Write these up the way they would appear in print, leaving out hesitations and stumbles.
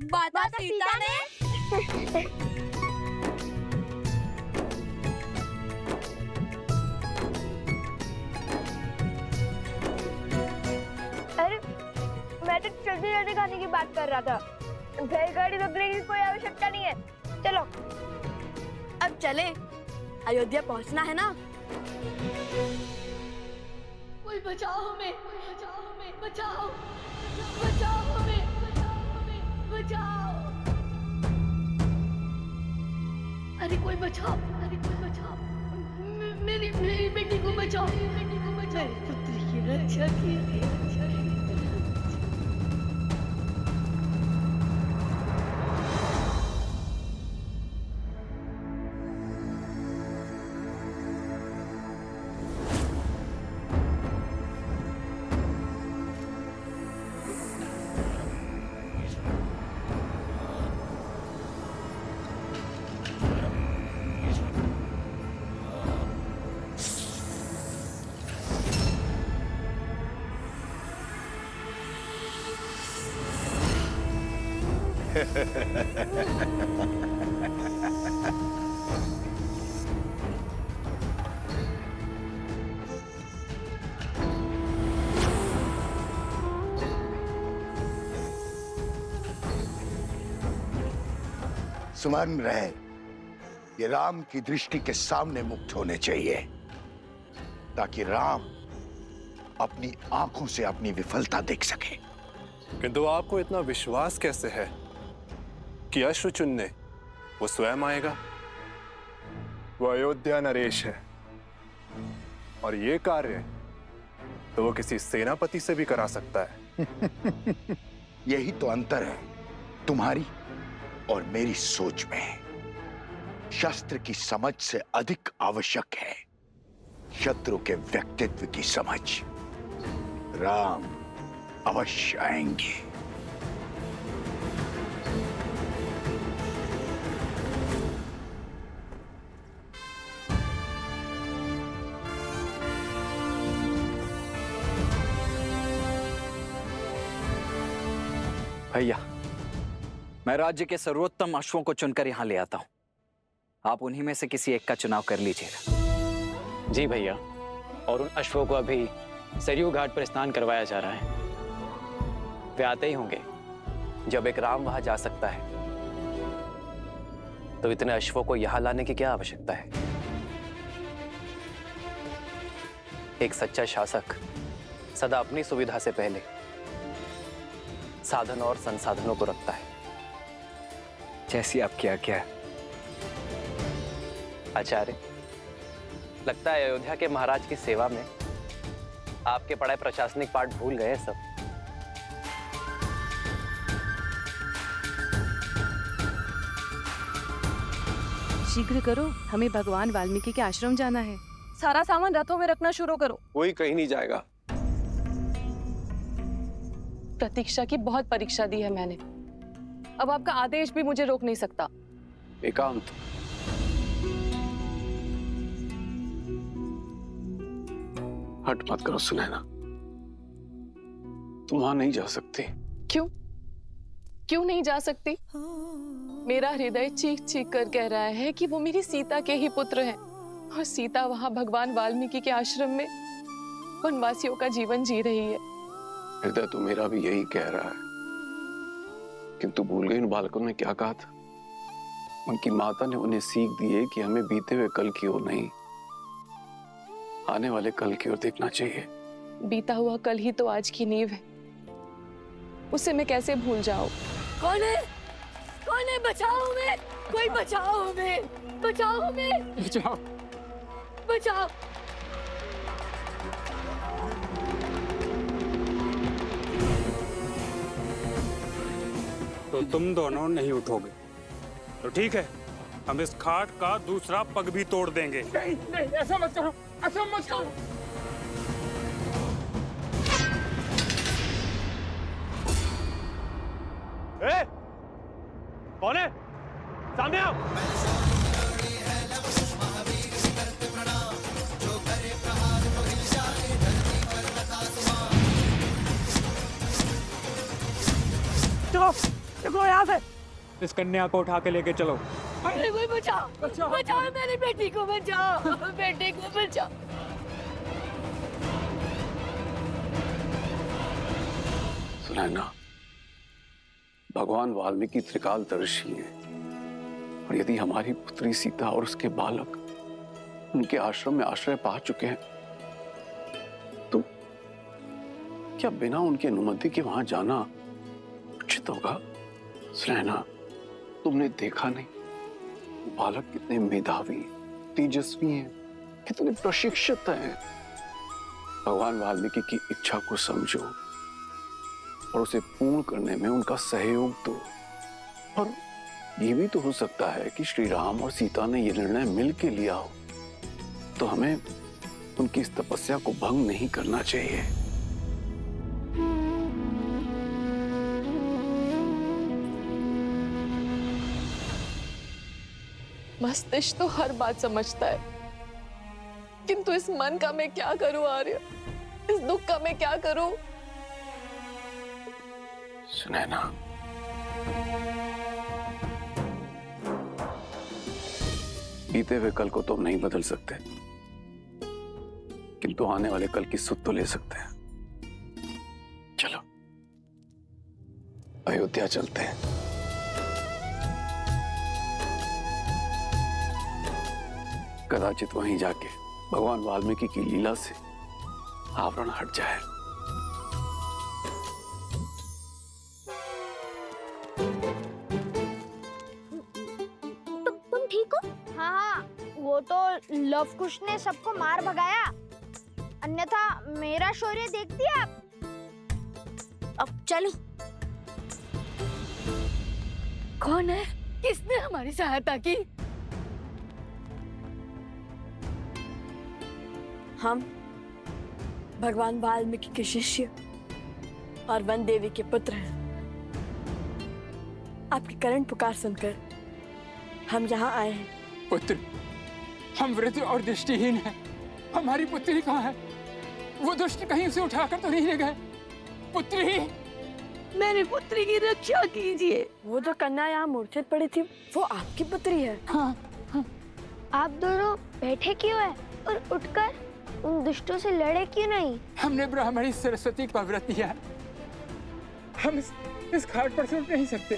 माता सीता ने अरे मैं तो जल्दी जल्दी खाने की बात कर रहा था। बैलगाड़ी रोकने की कोई आवश्यकता नहीं है। चलो अब चले, अयोध्या पहुंचना है ना। कोई बचाओ हमें, बचाओ हमें, बचाओ, बचाओ हमें, बचाओ हमें, बचाओ। अरे कोई बचाओ, अरे कोई बचाओ, मेरी मेरी बेटी को बचाओ, मेरी बेटी को बचाओ, मेरी पुत्री की रक्षा कीजिए, रक्षा कीजिए। स्मरण रहे, ये राम की दृष्टि के सामने मुक्त होने चाहिए, ताकि राम अपनी आंखों से अपनी विफलता देख सके। किंतु आपको इतना विश्वास कैसे है कि अश्रु चुनने वो स्वयं आएगा? वो अयोध्या नरेश है, और ये कार्य तो वो किसी सेनापति से भी करा सकता है। यही तो अंतर है तुम्हारी और मेरी सोच में। शस्त्र की समझ से अधिक आवश्यक है शत्रु के व्यक्तित्व की समझ। राम अवश्य आएंगे। भैया, मैं राज्य के सर्वोत्तम अश्वों को चुनकर यहाँ ले आता हूँ। आप उन्हीं में से किसी एक का चुनाव कर लीजिएगा। जी भैया, और उन अश्वों को अभी सरयू घाट पर स्नान करवाया जा रहा है। वे आते ही होंगे। जब एक राम वहां जा सकता है, तो इतने अश्वों को यहाँ लाने की क्या आवश्यकता है? एक सच्चा शासक सदा अपनी सुविधा से पहले साधन और संसाधनों को रखता है। जैसी आपकी आज्ञा है। आचार्य, लगता है अयोध्या के महाराज की सेवा में आपके पढ़ाए प्रशासनिक पाठ भूल गए सब। शीघ्र करो, हमें भगवान वाल्मीकि के आश्रम जाना है। सारा सामान रथों में रखना शुरू करो। कोई कहीं नहीं जाएगा। प्रतीक्षा की बहुत परीक्षा दी है मैंने, अब आपका आदेश भी मुझे रोक नहीं सकता। एकांत। हट मत करो सुनैना, तुम वहां नहीं जा सकती। क्यों? क्यों नहीं जा सकती? मेरा हृदय चीख चीख कर कह रहा है कि वो मेरी सीता के ही पुत्र हैं, और सीता वहां भगवान वाल्मीकि के आश्रम में वनवासियों का जीवन जी रही है। हृदय तो मेरा भी यही कह रहा है, किंतु भूल गई उन बालकों ने क्या कहा था। उनकी माता ने उन्हें सीख दी है कि हमें बीते हुए कल की ओर नहीं, आने वाले कल की ओर देखना चाहिए। बीता हुआ कल ही तो आज की नींव है, उसे मैं कैसे भूल जाऊं? कौन है? कौन है? बचाओ हमें, कोई बचाओ हमें, बचाओ हमें, बचाओ, बचाओ। तो तुम दोनों नहीं उठोगे तो ठीक है, हम इस खाट का दूसरा पग भी तोड़ देंगे। नहीं नहीं, ऐसा मत करो, ऐसा मत करो। ए, कौन है? सामने आओ। देखो यहाँ से। इस कन्या को उठा के लेके चलो। अरे कोई बचाओ, बचाओ मेरी बेटी को, बचाओ बेटी को, बचाओ। सुनैना, भगवान वाल्मीकि त्रिकालदर्शी हैं, और यदि हमारी पुत्री सीता और उसके बालक उनके आश्रम में आश्रय पा चुके हैं, तो क्या बिना उनकी अनुमति के वहां जाना उचित होगा? सुनैना, तुमने देखा नहीं वो बालक कितने मेधावी, तेजस्वी हैं, कितने प्रशिक्षित हैं। भगवान वाल्मीकि की इच्छा को समझो और उसे पूर्ण करने में उनका सहयोग दो। और ये भी तो हो सकता है कि श्री राम और सीता ने ये निर्णय मिल के लिया हो, तो हमें उनकी इस तपस्या को भंग नहीं करना चाहिए। मस्तिष्क तो हर बात समझता है, किंतु इस मन का मैं क्या करूं आर्य? इस दुख का मैं क्या करूं? सुनैना, बीते हुए कल को तो हम नहीं बदल सकते, किंतु आने वाले कल की सुध तो ले सकते हैं। चलो अयोध्या चलते हैं। कदाचित वहीं जाके भगवान वाल्मीकि की लीला से आवरण हट जाए। तुम ठीक हो? हाँ, वो तो लव कुश ने सबको मार भगाया, अन्यथा मेरा शौर्य देख दिया आप। अब चलो। कौन है? किसने हमारी सहायता की? हम भगवान वाल्मीकि के शिष्य और वन देवी के पुत्र हैं। आपकी करण पुकार सुनकर हम यहाँ आए हैं। पुत्र, हम वृद्ध और दृष्टिहीन हैं। हमारी पुत्री कहाँ है? वो दुष्ट कहीं उसे उठाकर तो नहीं ले गए? पुत्री, मेरी पुत्री की रक्षा कीजिए। वो जो कन्या यहाँ मूर्छित पड़ी थी, वो आपकी पुत्री है। हाँ, हाँ। आप दोनों बैठे क्यों हैं और उठकर उन दुष्टों से लड़े क्यों नहीं? हमने ब्राह्मणी सरस्वती का व्रत लिया है। हम इस घाट पर से उठ नहीं सकते,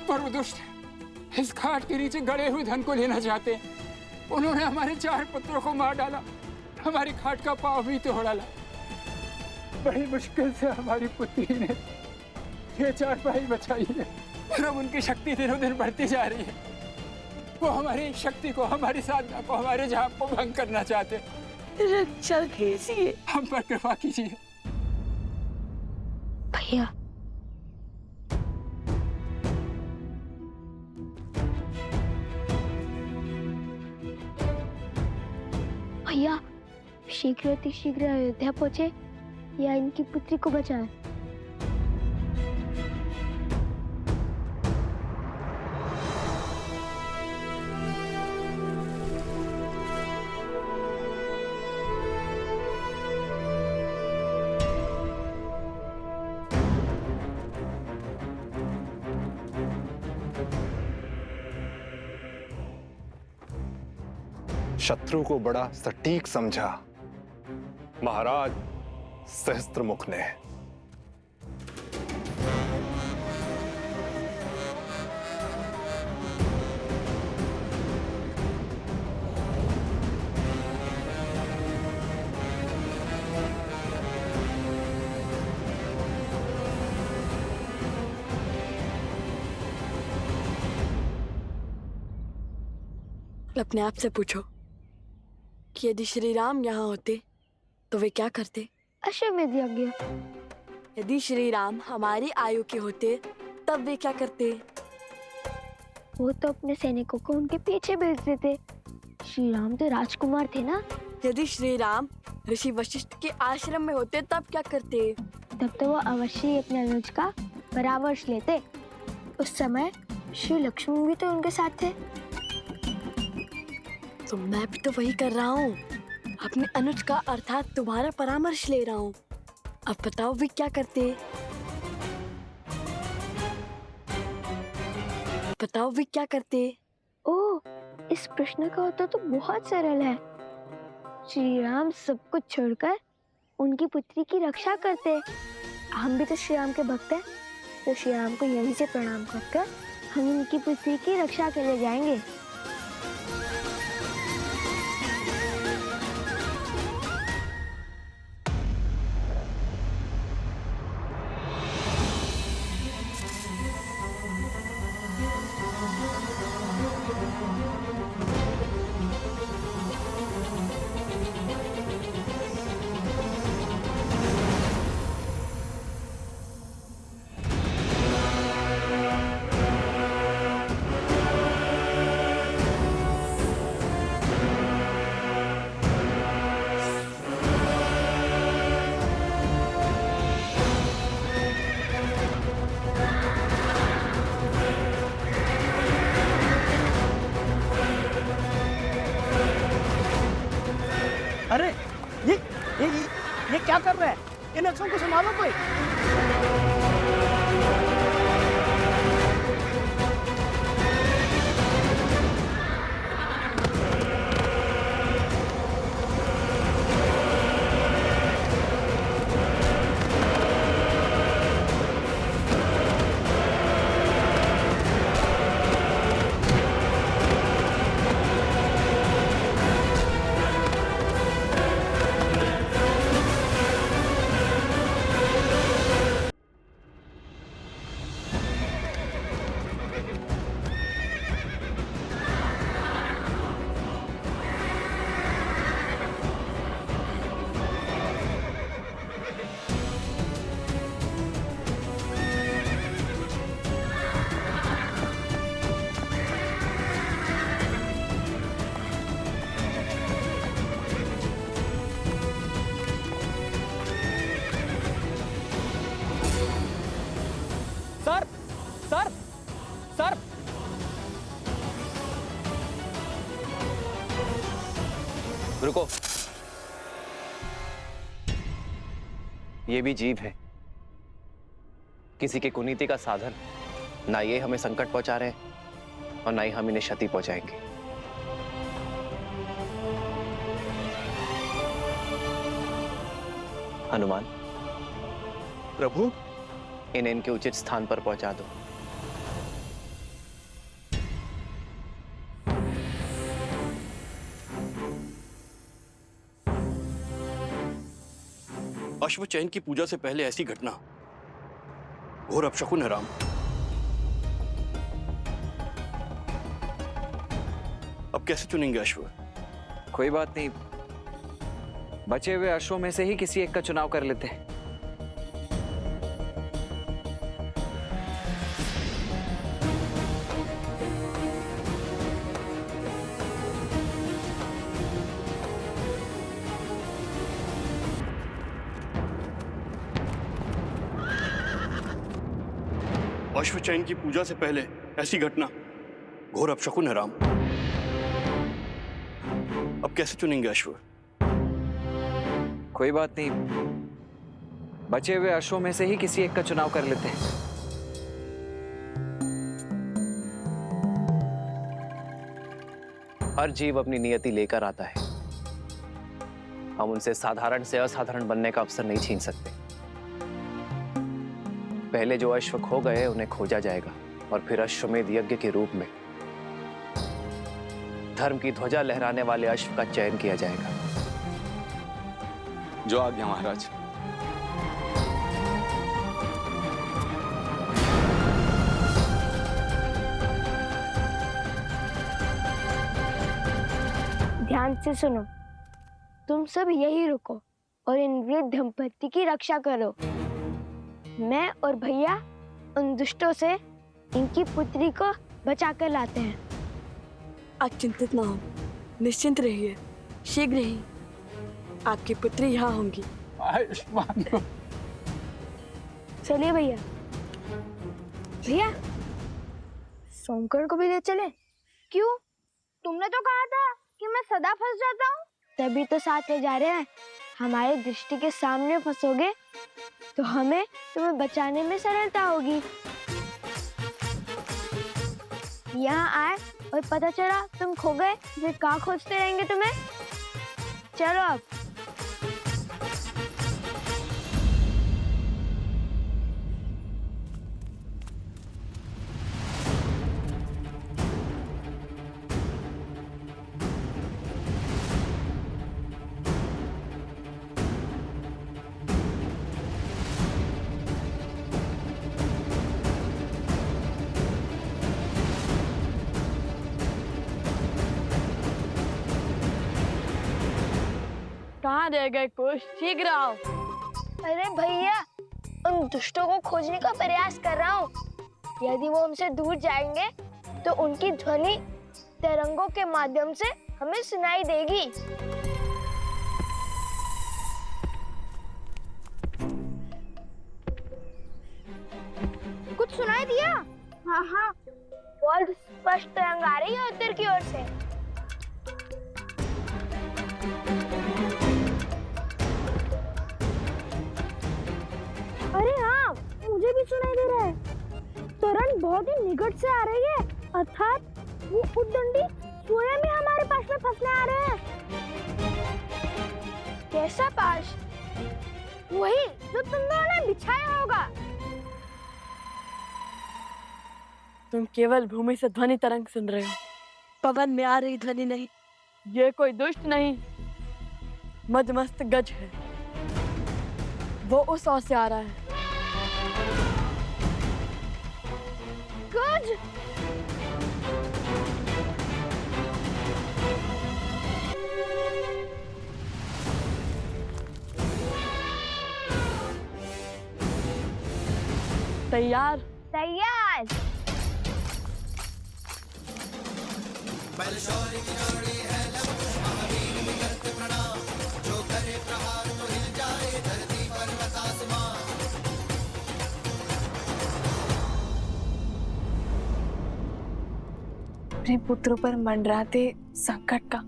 पर वो दुष्ट इस घाट के नीचे गड़े हुए धन को लेना चाहते हैं। उन्होंने हमारे 4 पुत्रों को मार डाला, हमारी घाट का पांव भी तोड़ डाला। बड़ी मुश्किल से हमारी पुत्री ने ये 4 भाई बचाई है, और अब उनकी शक्ति दिनों दिन बढ़ती जा रही है। वो हमारी शक्ति को, हमारी साधना को, हमारे जाप को भंग करना चाहते हैं। रक्षा कीजिए। हम पर कृपा कीजिए। भैया, भैया शीघ्र अतिशीघ्र अयोध्या पहुंचे या इनकी पुत्री को बचाएं। शत्रु को बड़ा सटीक समझा महाराज सहस्त्रमुख ने। अपने आप से पूछो कि यदि श्री राम यहाँ होते तो वे क्या करते? अश्वमेध यज्ञ। यदि श्री राम हमारी आयु के होते तब वे क्या करते? वो तो अपने सैनिकों को उनके पीछे भेज देते। श्री राम तो राजकुमार थे ना। यदि श्री राम ऋषि वशिष्ठ के आश्रम में होते तब क्या करते? तब तो वो अवश्य ही अपने अनुज का परामर्श लेते। उस समय श्री लक्ष्मण भी तो उनके साथ थे। तो मैं भी तो वही कर रहा हूँ, अपने अनुज का अर्थात तुम्हारा परामर्श ले रहा हूँ। अब बताओ वे क्या करते? बताओ वे क्या करते? ओह, इस प्रश्न का उत्तर तो बहुत सरल है। श्री राम सब कुछ छोड़कर उनकी पुत्री की रक्षा करते। हम भी तो श्री राम के भक्त हैं, तो श्री राम को यहीं से प्रणाम करकर हम उनकी पुत्री की रक्षा के लिए जाएंगे। अरे ये क्या कर रहा है? इन अक्षरों को संभालो कोई। सर सर सर रुको। ये भी जीव है, किसी के कुनीति का साधन। ना ये हमें संकट पहुंचा रहे हैं और ना ही हम इन्हें क्षति पहुंचाएंगे। हनुमान, प्रभु, इन्हें इनके उचित स्थान पर पहुंचा दो। अश्वचैन की पूजा से पहले ऐसी घटना घोर अपशकुन है राम। अब कैसे चुनेंगे अश्व? कोई बात नहीं, बचे हुए अश्वों में से ही किसी एक का चुनाव कर लेते हैं। अश्वचैन की पूजा से पहले ऐसी घटना घोर अपशकुन है राम। अब कैसे चुनेंगे अश्व? कोई बात नहीं, बचे हुए अश्वों में से ही किसी एक का चुनाव कर लेते हैं। हर जीव अपनी नियति लेकर आता है। हम उनसे साधारण से असाधारण बनने का अवसर नहीं छीन सकते। पहले जो अश्व खो गए उन्हें खोजा जाएगा और फिर अश्वमेध यज्ञ के रूप में धर्म की ध्वजा लहराने वाले अश्व का चयन किया जाएगा। जो आज्ञा महाराज। ध्यान से सुनो, तुम सब यही रुको और इन वृद्ध दंपति की रक्षा करो। मैं और भैया उन दुष्टों से इनकी पुत्री को बचा कर लाते हैं। आप चिंतित ना हो, निश्चिंत रहिए, शीघ्र ही आपकी पुत्री यहाँ होंगी। आयुष्मान हो। चलिए भैया। भैया, सोमकर को भी ले चले। क्यों? तुमने तो कहा था कि मैं सदा फंस जाता हूँ। तभी तो साथ ले जा रहे हैं। हमारी दृष्टि के सामने फंसोगे तो हमें तुम्हें बचाने में सरलता होगी। यहाँ आए और पता चला तुम खो गए, फिर कहाँ खोजते रहेंगे तुम्हें? चलो अब। कहाँ रह गए कुछ? शीघ्र आओ। अरे भैया, उन दुष्टों को खोजने का प्रयास कर रहा हूँ। यदि वो हमसे दूर जाएंगे तो उनकी ध्वनि तरंगों के माध्यम से हमें सुनाई देगी। कुछ सुनाई दिया? हाँ हाँ, बहुत स्पष्ट तरंग आ रही है उत्तर की ओर से। अरे हाँ, मुझे भी सुनाई दे रहा है। तरंग बहुत ही निकट से आ रही है, अर्थात वो उद्दंडी स्वयं ही हमारे पास में फंसने आ रहे हैं। कैसा पाश? वही जो तुम दोनों ने बिछाया होगा। तुम केवल भूमि से ध्वनि तरंग सुन रहे हो, पवन में आ रही ध्वनि नहीं। ये कोई दुष्ट नहीं, मदमस्त गज है। वो उस ओर से आ रहा है। गज? तैयार? तैयार। अपने पुत्रों पर मंडराते संकट का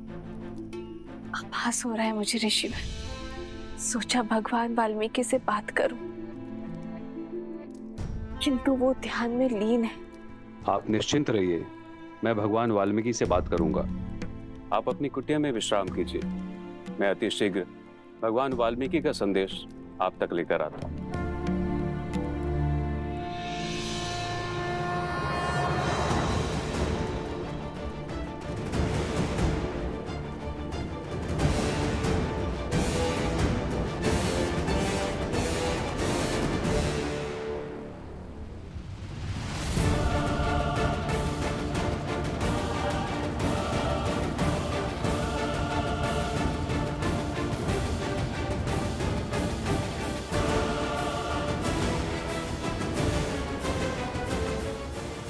आभास हो रहा है मुझे ऋषिवर। सोचा भगवान वाल्मीकि से बात करूं, किंतु वो ध्यान में लीन है। आप निश्चिंत रहिए, मैं भगवान वाल्मीकि से बात करूंगा। आप अपनी कुटिया में विश्राम कीजिए। मैं अति शीघ्र भगवान वाल्मीकि का संदेश आप तक लेकर आता हूँ।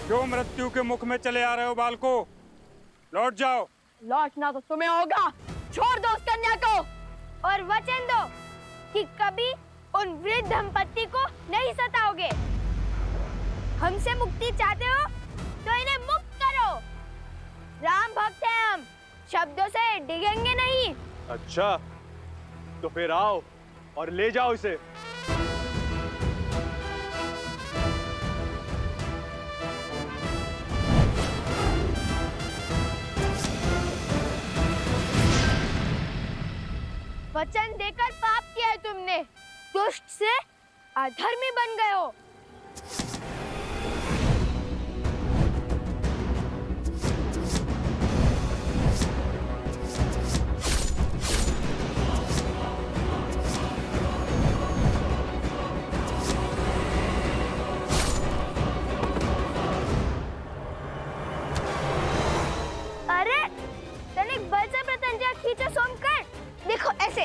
क्यों मृत्यु के मुख में चले आ रहे हो बालको? लौट जाओ। लौटना तो तुम्हें होगा। छोड़ दो उस कन्या को और वचन दो कि कभी उन वृद्ध दंपत्ति को नहीं सताओगे। हमसे मुक्ति चाहते हो तो इन्हें मुक्त करो। राम भक्त हैं हम, शब्दों से डिगेंगे नहीं। अच्छा, तो फिर आओ और ले जाओ इसे। वचन देकर पाप किया है तुमने, दुष्ट से अधर्मी बन गए हो। अरे तनिक बल से प्रत्यंचा खींचो सोमकर। देखो ऐसे।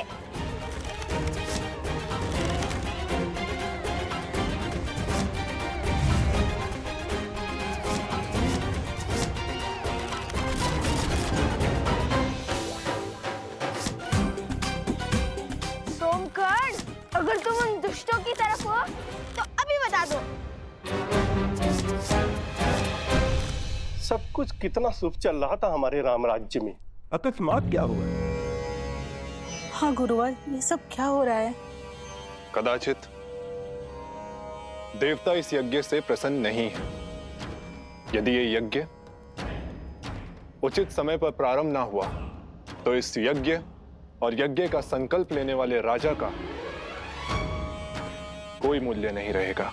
सोमकर्ण, अगर तुम उन दुष्टों की तरफ हो तो अभी बता दो। सब कुछ कितना शुभ चल रहा था हमारे राम राज्य में, अकस्मात क्या हुआ? हाँ गुरुवर, ये सब क्या हो रहा है? कदाचित देवता इस यज्ञ से प्रसन्न नहीं है। यदि ये यज्ञ उचित समय पर प्रारंभ ना हुआ तो इस यज्ञ और यज्ञ का संकल्प लेने वाले राजा का कोई मूल्य नहीं रहेगा।